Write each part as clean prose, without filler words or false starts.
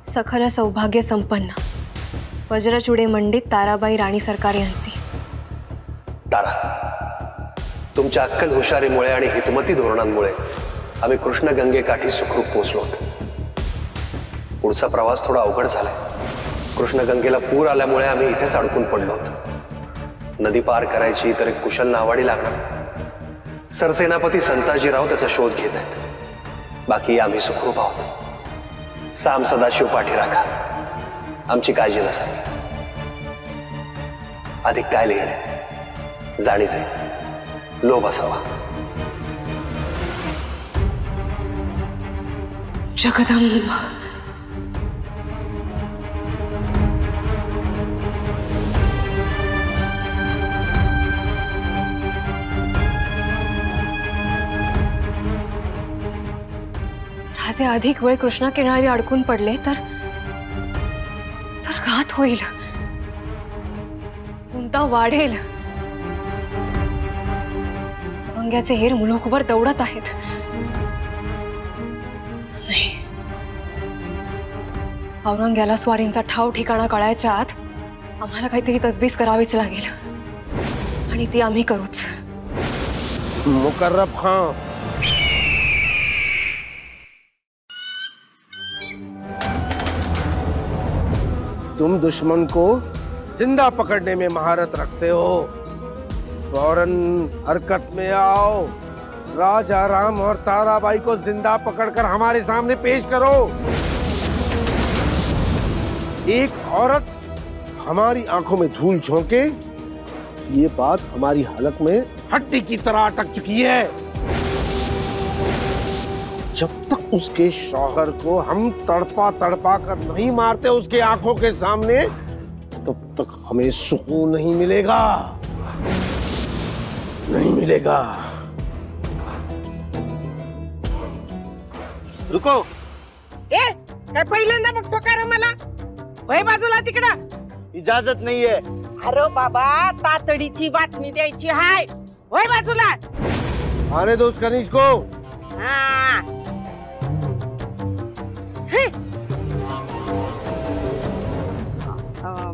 सखल सौभाग्य संपन्न वज्रचूडे मंडित ताराबाई राणी सरकार यांची। तारा, तुमच्या अक्कल हुशारीमुळे आणि हितमती धोरणांमुळे आम्ही कृष्णगंगे काठी सुखरूप पोहोचलोत। पुढचा प्रवास थोडा अवघड झालाय। कृष्णगंगेला पूर आल्यामुळे आम्ही इथेच अडकून पडलोत। नदी पार करायची तर एक कुशल नावाडी लागणार। सरसेनापती संताजीराव त्याचा शोध घेत आहेत। बाकी आम्ही सुखरूप आहोत। साम सदाशिव पाठी राखा, आमची काळजी नसावी। अधिक काय लिहिणे, जाणीचे लोभ असावा। जगदंब राजे अधिक वेळ कृष्णा किनारी अडकून पडले तर घात होईल, गुंता वाढेल। औरंग्याचे हेर मुलुखभर दौडत आहेत। नाही, औरंग्याला स्वारींचा ठाव ठिकाणा कळायच्या आत आम्हाला काहीतरी तजबीज करावीच लागेल आणि ती आम्ही करूच। मुकर्रब खां, तुम दुश्मन को जिंदा पकड़ने में महारत रखते हो। फौरन हरकत में आओ। राजा राम और ताराबाई को जिंदा पकड़कर हमारे सामने पेश करो। एक औरत हमारी आंखों में धूल झोंके, ये बात हमारी हलक में हड्डी की तरह अटक चुकी है। जब तक उसके शौहर को हम तड़पा तड़पा कर नहीं मारते उसके आंखों के सामने, तब तक हमें सुकून नहीं मिलेगा, नहीं मिलेगा। रुको। ए, काय पहिल्यांदा बघतो का रे मला? वय बाजूला तिकडं। इजाजत नाहीये। अरे बाबा, तातडीची बातमी द्यायची हाय। वय बाजूला। आने दो उस कनीज को। हाँ।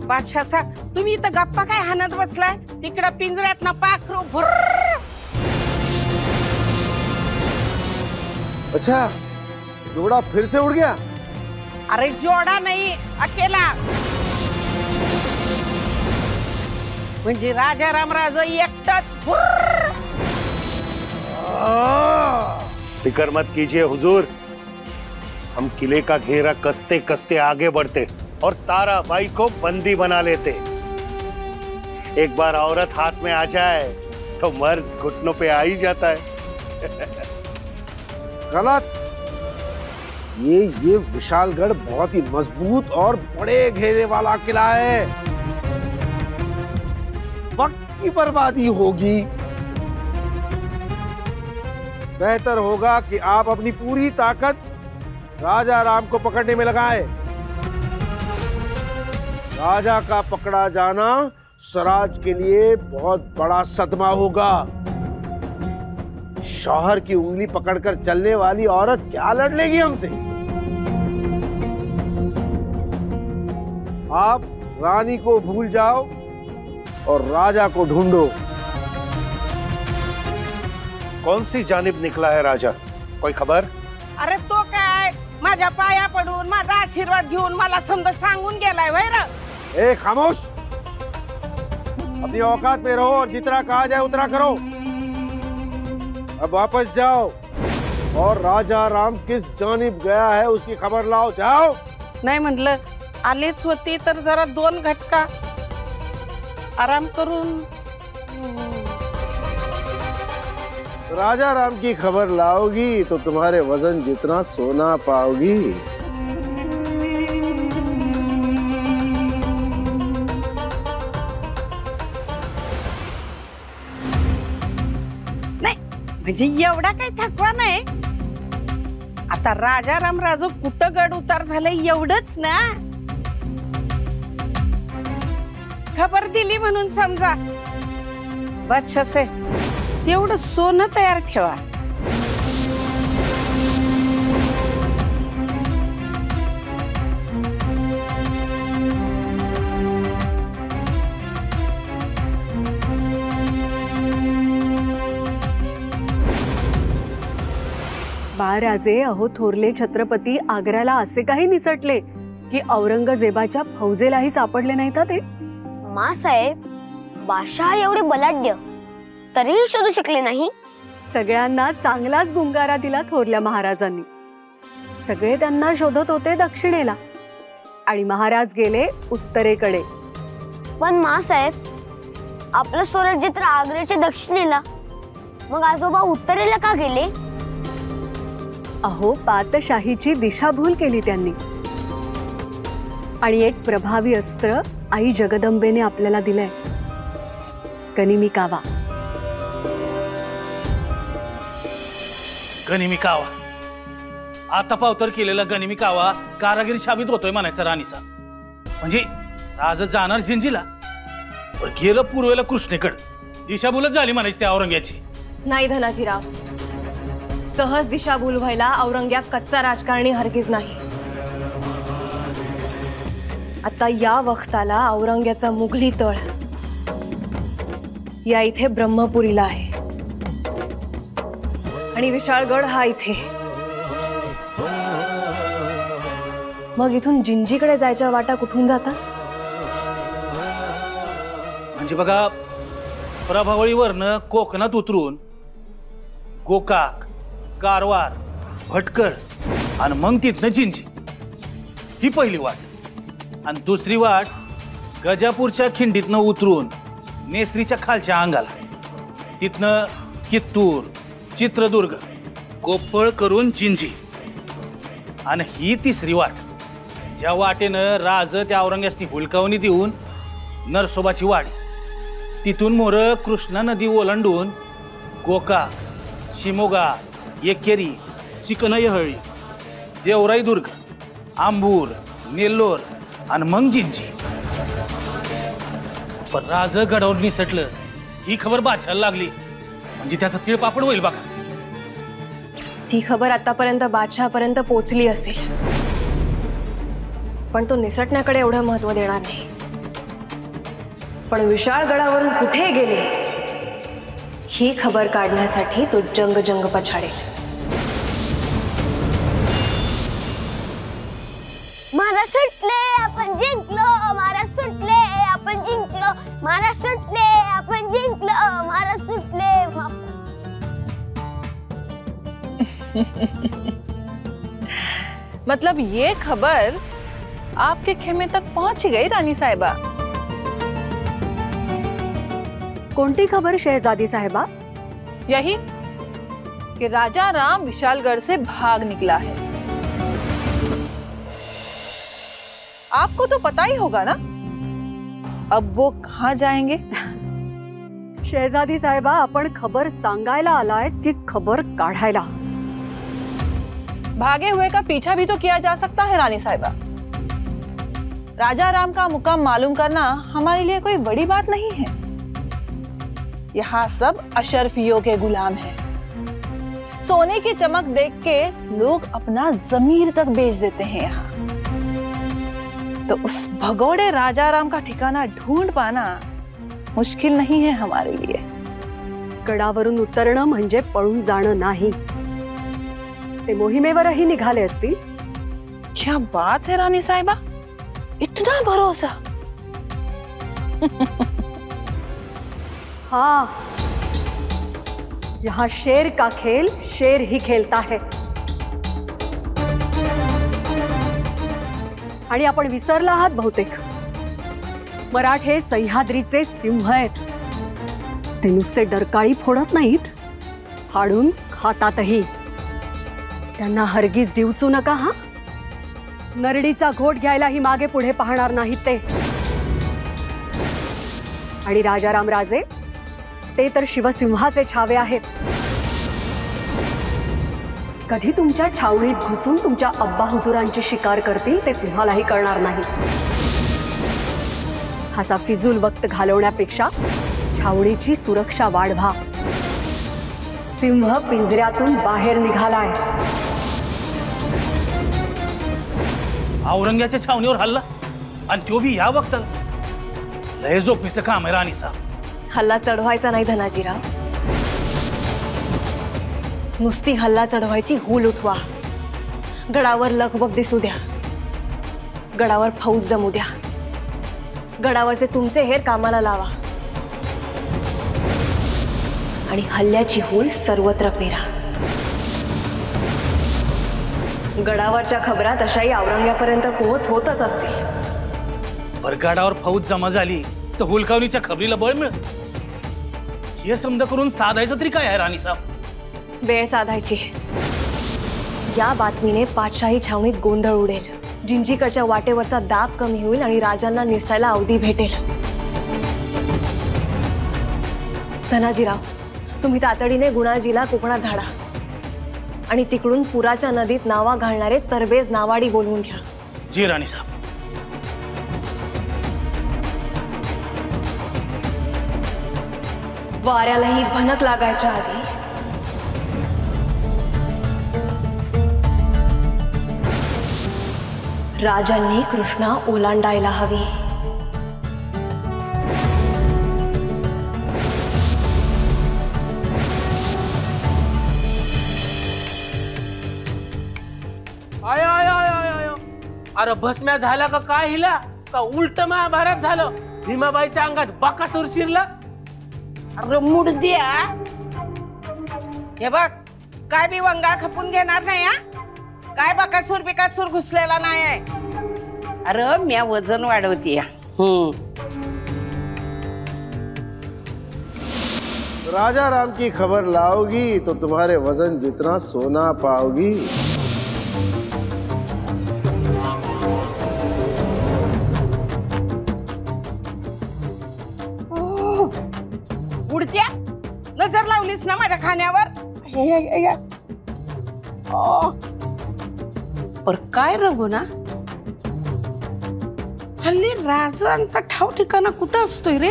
बादशाह साहेब, तुम्ही इथं गप्पा काय हाणत बसलाय? तिकडं पिंजऱ्यात ना पाखरू भुर्र। अच्छा, जोड़ा फिर से उड़ गया? अरे जोड़ा नहीं, अकेला। म्हणजे राजा रामराज एकटाच भुर्र। फिक्र मत कीजिए हुजूर, हम किले का घेरा कसते कसते आगे बढ़ते और ताराबाई को बंदी बना लेते। एक बार औरत हाथ में आ जाए तो मर्द घुटनों पे आ ही जाता है। गलत। ये विशालगढ़ बहुत ही मजबूत और बड़े घेरे वाला किला है। वक्त की बर्बादी होगी। बेहतर होगा कि आप अपनी पूरी ताकत राजा राम को पकड़ने में लगाएं। राजा का पकड़ा जाना स्वराज के लिए बहुत बड़ा सदमा होगा। शौहर की उंगली पकड़कर चलने वाली औरत क्या लड़ लेगी हमसे? आप रानी को भूल जाओ और राजा को ढूंढो। कौन सी जानिब निकला है राजा, कोई खबर? अरे तो काय, माझ्या पाया पडून माझा आशीर्वाद घेऊन मला समजा सांगून गेलाय। वय रे। ए खामोश, अपनी औकात में रहो और जितना कहा जाए उतना करो। अब वापस जाओ और राजा राम किस जानिब गया है उसकी खबर लाओ। जाओ। नाही म्हणलं, आलेच होती तर जरा 2 घटका आराम करून राजा राम की खबर लाओगी तो तुम्हारे वजन जितना सोना पाओगी। नाही म्हणजे एवढा काही थकवा नाही। आता राजा रामराजू कुठं गड उतार झालंय एवढंच ना। खबर दिली म्हणून समजा। बादशाह साहेब, तेवढं सोनं तयार ठेवा। बाळराजे, अहो थोरले छत्रपती आग्र्याला असे काही निसटले की औरंगजेबाच्या फौजेलाही सापडले नाहीत ते. मासाहेब, बादशाह एवढे बलाढ्य तरीही शोधू शकले नाही. सगळ्यांना चांगलाच गुंगारा दिला थोरल्या महाराजांनी. सगळे त्यांना शोधत होते दक्षिणेला आणि महाराज गेले उत्तरेकडे. पण मासाहेब, आपलं स्वराज्य तर आग्र्याच्या दक्षिणेला, मग आजोबा उत्तरेला का गेले? अहो पातशाहीची दिशाभूल केली त्यांनी आणि एक प्रभावी अस्त्र आई जगदंबेने आपल्याला दिलंय, गनिमी कावा. गनिमी कावा, आता पावतर केलेला गनिमी कावा कारागिरी शाबित होतोय म्हणायचा राणीचा. म्हणजे राज जाणार जिंजीला, पण गेलं पूर्वेला कृष्णेकडे. दिशाभूलच झाली म्हणायची त्या औरंग्याची. नाही धनाजीराव, सहज दिशाभूल व्हायला औरंग्या कच्चा राजकारणी हरगिज नाही. आता या वक्ताला औरंग्याचा मुघली तळ या इथे ब्रह्मपुरीला आहे आणि विशाळगड हा इथे. मग इथून जिंजीकडे जायच्या वाटा कुठून जातात? म्हणजे बघा, प्रभावळीवरनं कोकणात उतरून गोकाक, कारवार, भटकळ आणि मग तिथनं जिंजी, ही पहिली वाट. आणि दुसरी वाट गजापूरच्या खिंडीतनं उतरून नेसरीच्या खालच्या अंगाला, तिथनं कित्तूर, चित्रदुर्ग, कोप्पळ करून जिंजी. आणि ही तिसरी वाट, ज्या वाटेनं राज त्या औरंग्यासनी हुलकावणी देऊन नरसोबाची वाडी, तिथून मोर कृष्णा नदी ओलांडून गोकाक, शिमोगा, एकेरी, चिकनयहळी, देवराई दुर्ग, आंबूर, नेल्लोर आणि मग जिंजी. पण राज गडावर निसटलं ही खबर बादशाला लागली म्हणजे त्याचा तिळपापड होईल बघा. ती खबर आतापर्यंत बादशाहपर्यंत पोहोचली असेल, पण तो निसटण्याकडे एवढं महत्व देणार नाही. पण विशाळगडावरून कुठे गेले ही खबर काढण्यासाठी तो जंग पछाडेल. महाराज सुटले, आपण जिंकलो. महाराज सुटले, आपण जिंकलो. महाराज सुटले, आपण जिंकलो. महाराज सुटले. मतलब ये खबर आपके खेमे तक पहुंच गई रानी साहिबा? कोणती खबर शहजादी साहेबा? यही कि राजा राम विशालगढ़ से भाग निकला है. आपको तो पता ही होगा ना, अब वो कहाँ जाएंगे? शहजादी साहेबा, आपण खबर सांगायला आलाय की खबर काढायला? भागे हुए का पीछा भी तो किया जा सकता है रानी साहिबा. राजा राम का मुकाम मालूम करना हमारे लिए कोई बड़ी बात नहीं है. यहाँ सब अशरफियों के गुलाम हैं. सोने की चमक देख के लोग अपना जमीर तक बेच देते हैं यहाँ. तो उस भगोड़े राजा राम का ठिकाना ढूंढ पाना मुश्किल नहीं है हमारे लिए. गडावरून उतरणं म्हणजे पळून जाणं नाही. ते मोहिमेवरही निघाले असतील. क्या बात है रानी साहिबा, इतना भरोसा? हाँ, यहाँ शेर का खेल शेर ही खेलता है. आणि आपण विसरला आहात बहुतेक, मराठे सह्याद्रीचे सिंह आहेत. ते नुसते डरकाळी फोडत नाहीत, फाडून खातातही. त्यांना हरगिज डिवचू नका हा. नरडीचा घोट घ्यायलाही मागे पुढे पाहणार नाहीत ते. आणि राजाराम राजे ते तर शिवसिंहाचे छावे आहेत. कधी तुमच्या छावणीत घुसून तुमच्या अब्बा हुजुरांची शिकार करतील ते तुम्हालाही कळणार नाही. असा फिजूल वक्त घालवण्यापेक्षा छावणीची सुरक्षा वाढवा. सिंह पिंजऱ्यातून बाहेर निघालाय. औरंग्याच्या छावणीवर हल्ला आणि तो बी या वक्ताला. लय झोपीचं काम आहे राणीचा. हल्ला चढवायचा नाही धनाजीराव, नुसती हल्ला चढवायची हूल उठवा. गडावर लगबग दिसू द्या, गडावर फौज जमू द्या, गडावरचे तुमचे हेर कामाला लावा आणि हल्ल्याची हूल सर्वत्र पेरा. गडावरच्या खबरा तशाही औरंग्यापर्यंत पोहोच होतच असतील. पर गडावर फौज जमा झाली तर हुलकावणीच्या खबरीला बळ मिळ. हे समज करून साधायचं तरी काय आहे राणीसाहेब? वेळ साधायची. या बातमीने पातशाही छावणीत गोंधळ उडेल, जिंजीकडच्या वाटेवरचा दाब कमी होईल आणि राजांना निसटायला अवधी भेटेल. धनाजीराव, तुम्ही तातडीने गुणाजीला कोकणात धाडा आणि तिकडून पुराच्या नदीत नावा घालणारे तरबेज नावाडी बोलवून घ्या. जी राणीसाहेब. वाऱ्यालाही भनक लागायच्या आधी राजांनी कृष्णा ओलांडायला हवी. I I I I I. अरे भस्म्या झाला का काय हिला? का उलट महाभारत झालं? भीमाबाईच्या अंगात बकासूर शिरला? अरे मूड द्या. हे बघ, काय बी वंगाळ खपून घेणार नाही हा. काय बकासूर बिकासूर घुसलेला नाही आहे. अरे म्या वजन वाढवतीय. राजा राम की खबर लाओगी तो तुम्हारे वजन जितना सोना पाओगी. उडत्या, नजर लावलीस ना माझ्या खाण्यावर. पर काय रघु ना, हल्ली राजांचा ठाव ठिकाणा कुठं असतोय रे?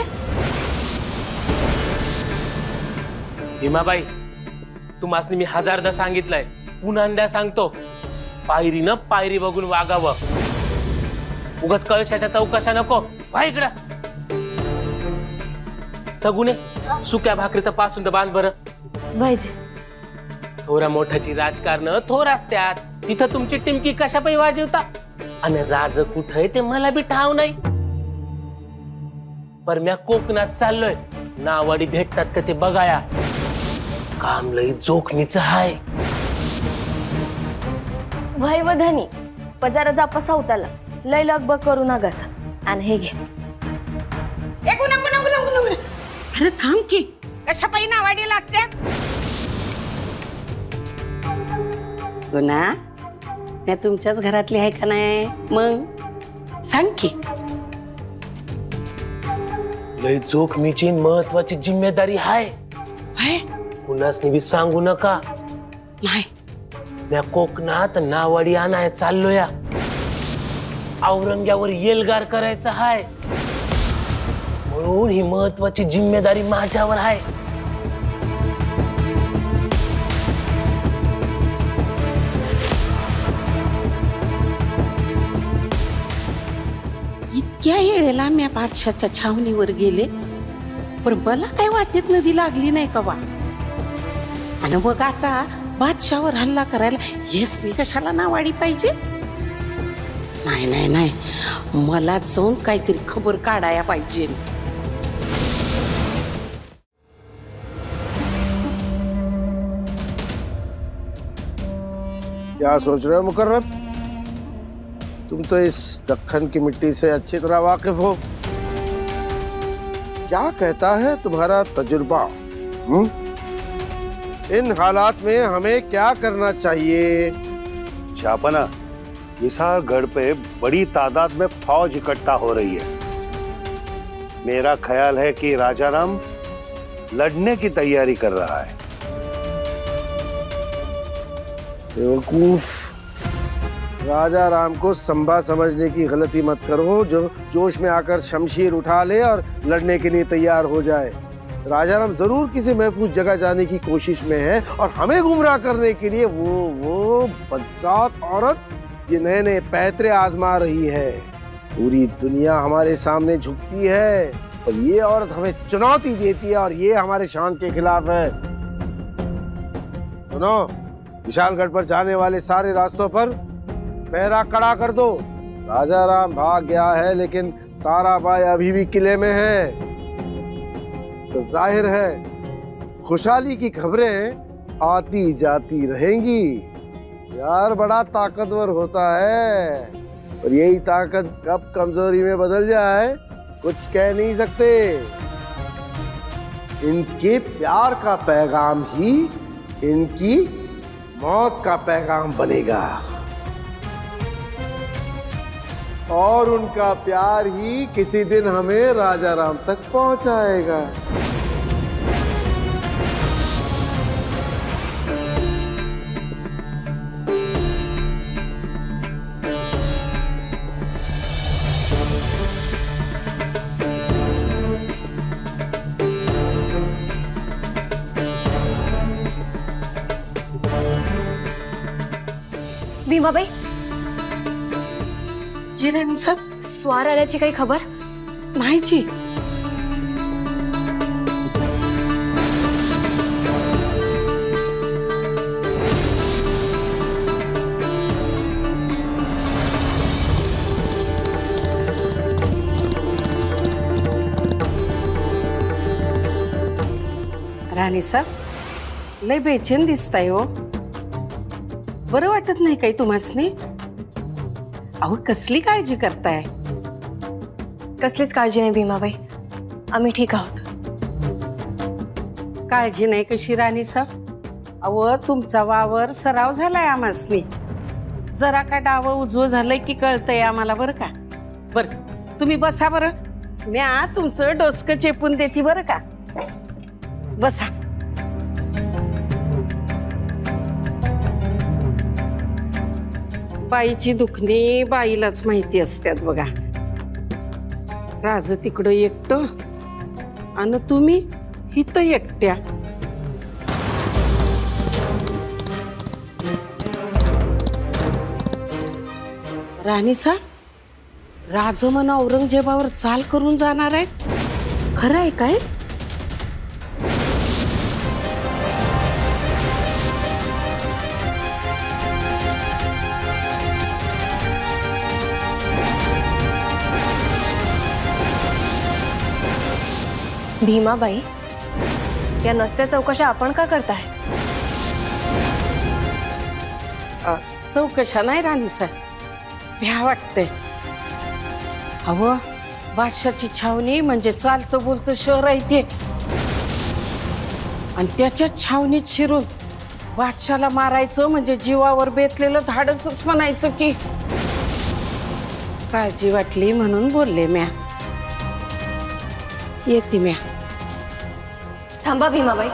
भीमाबाई, तुम्हासनी मी हजारदा सांगितलंय, पुन्हा सांगतो, पायरीनं पायरी बघून वागावं. उगाच कळशाच्या चौकशा नको. व्हा इकडं. सगुने, सुक्या भाकरीचा पासून बांध बरं. थोरा मोठ्याची राजकारण थोर असत्यात, तिथं तुमची टिमकी कशा पायी वाजवता. आणि राज कुठं आहे ते मला बी ठाव नाही. पर म्या कोकणात चाललोय, नावाडी भेटतात का ते बघाया. काम लई जोखमीचं हाय. वैवधनी पजारा जा पसावताला लय लगबग करू नका. आणि हे घे. अरे थांब की, कशा पायी नावाडी लागत्या? गुना, मी तुमच्याच घरातली आहे का नाही? मग सांग की. लय जोखमीची महत्वाची जिम्मेदारी हाय. कुणासनी बी सांगू नका. नाही. म्या कोकणात नावाडी आणाय चाललोया. औरंग्यावर येलगार करायचं हाय, म्हणून ही महत्वाची जिम्मेदारी माझ्यावर आहे. इतक्या येळेला मी बादशाच्या छावणीवर गेले, पण मला काय वाटेत नदी लागली नाही का बा. आणि मग आता बादशावर हल्ला करायला हेच मी कशाला नावाडी पाहिजे? नाही नाही नाही, मला जाऊन काहीतरी खबर काढाया पाहिजे. क्या सोच रहे हो मुकर्रम? तुम तो इस दक्कन की मिट्टी से अच्छी तरह वाकिफ हो. क्या कहता है तुम्हारा तजुर्बा? इन हालात में हमें क्या करना चाहिए? छापना, विशालगढ़ पे बड़ी तादाद में फौज इकट्ठा हो रही है. मेरा ख्याल है कि राजाराम लड़ने की तैयारी कर रहा है. बेवकूफ, राजा राम को संभा समझने की गलती मत करो, जो जोश में आकर शमशीर उठा ले और लड़ने के लिए तैयार हो जाए. राजा राम जरूर किसी महफूज जगह जाने की कोशिश में है और हमें गुमराह करने के लिए वो बदसात औरत ये नए नए पैतरे आजमा रही है. पूरी दुनिया हमारे सामने झुकती है और ये औरत हमें चुनौती देती है और ये हमारे शान के खिलाफ है. सुनो, विशालगढ़ पर जाने वाले सारे रास्तों पर पहरा कड़ा कर दो। राजा राम भाग गया है लेकिन ताराबाई अभी भी किले में है, तो जाहिर है खुशहाली की खबरें आती जाती रहेंगी। यार बड़ा ताकतवर होता है, और यही ताकत कब कमजोरी में बदल जाए कुछ कह नहीं सकते। इनके प्यार का पैगाम ही इनकी मौत का पैगाम बनेगा, और उनका प्यार ही किसी दिन हमें राजा राम तक पहुंचाएगा। भीमाबाई, जी राणी साहेब. स्वार आल्याची काही खबर नाही जी. राणी साहेब लय बेचैन दिसताय हो. बरं वाटत नाही काही तुम्हासनी? अहो कसली काळजी करताय? कसलीच काळजी नाही भीमाबाई, आम्ही ठीक आहोत. काळजी नाही कशी राणी साहेब? अहो तुमचा वावर सराव झालाय आम्हासनी. जरा का डाव उजवं झालंय की कळतंय आम्हाला बरं का. बरं तुम्ही बसा बरं, म्या तुमचं डोसकं चेपून देते बरं का. बसा. बाईची दुखणी बाईलाच माहिती असतात बघा. राज तिकडं एकटं आणि तुम्ही इथं एकट्या. राणी साहेब, राज मन औरंगजेबावर चाल करून जाणार आहे, खरं आहे काय? भीमाबाई, या नसत्या चौकशा आपण का करताय? चौकशा नाही राणी साहेब, भ्या वाटतंय. अहो बादशाची छावणी म्हणजे चालतं बोलतं शहर आहे ते, आणि त्याच्या छावणीत शिरून बादशाला मारायचं म्हणजे जीवावर बेतलेलं धाडसच म्हणायचं की. काळजी वाटली म्हणून बोलले म्या. येते म्या. थांबा भीमाबाई.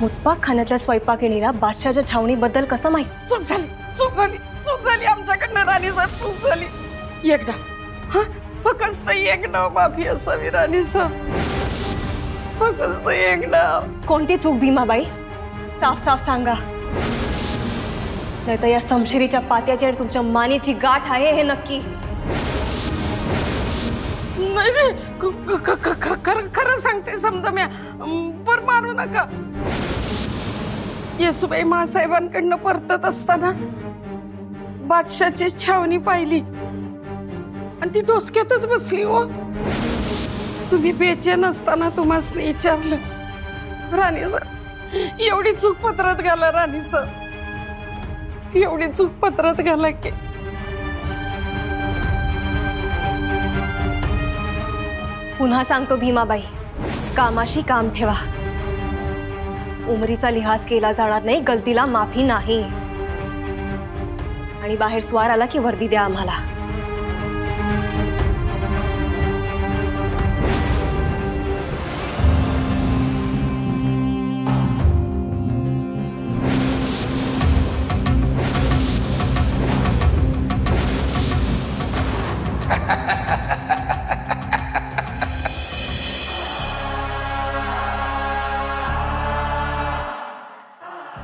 मुतपाक खाण्यातल्या स्वयंपाकिणीला बादशाच्या छावणीबद्दल कसं माहित? चूक झाली, चूक झाली, चूक झाली आमच्याकडनं राणी साहेब, चूक झाली. एकदा हा फक्त एकदा माफी असावी राणी साहेब, फक्त एकदा. कोणती चूक भीमाबाई? साफ साफ सांगा, नाहीतर या समशिरीच्या पात्याच्या तुमच्या मानेची गाठ आहे हे नक्की. नाही नाही, खरं सांगते समजा म्या. पर मारू नका. येसुबाई महासाहेबांकडनं परतत असताना बादशाची छावणी पाहिली आणि ती डोसक्यातच बसली हो. तुम्ही बेचैन असताना तुम्हाला विचारलं, राणी साहेब एवढी चूक पत्रात घाला, राणी साहेब एवढी चूक पत्रात घाला की. पुन्हा सांगतो भीमाबाई, कामाशी काम ठेवा. उमरीचा लिहाज केला जाणार नाही, गलतीला माफी नाही. आणि बाहेर स्वार आला की वर्दी द्या आम्हाला.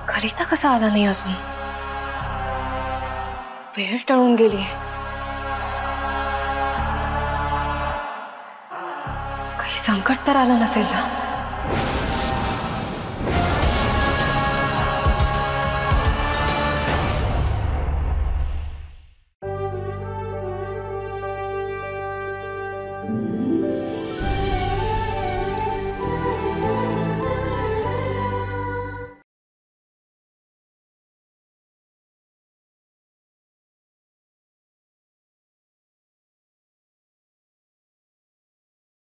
कलिता कसा आला नाही अजून? वेळ टळून गेली. काही संकट तर आलं नसेल ना?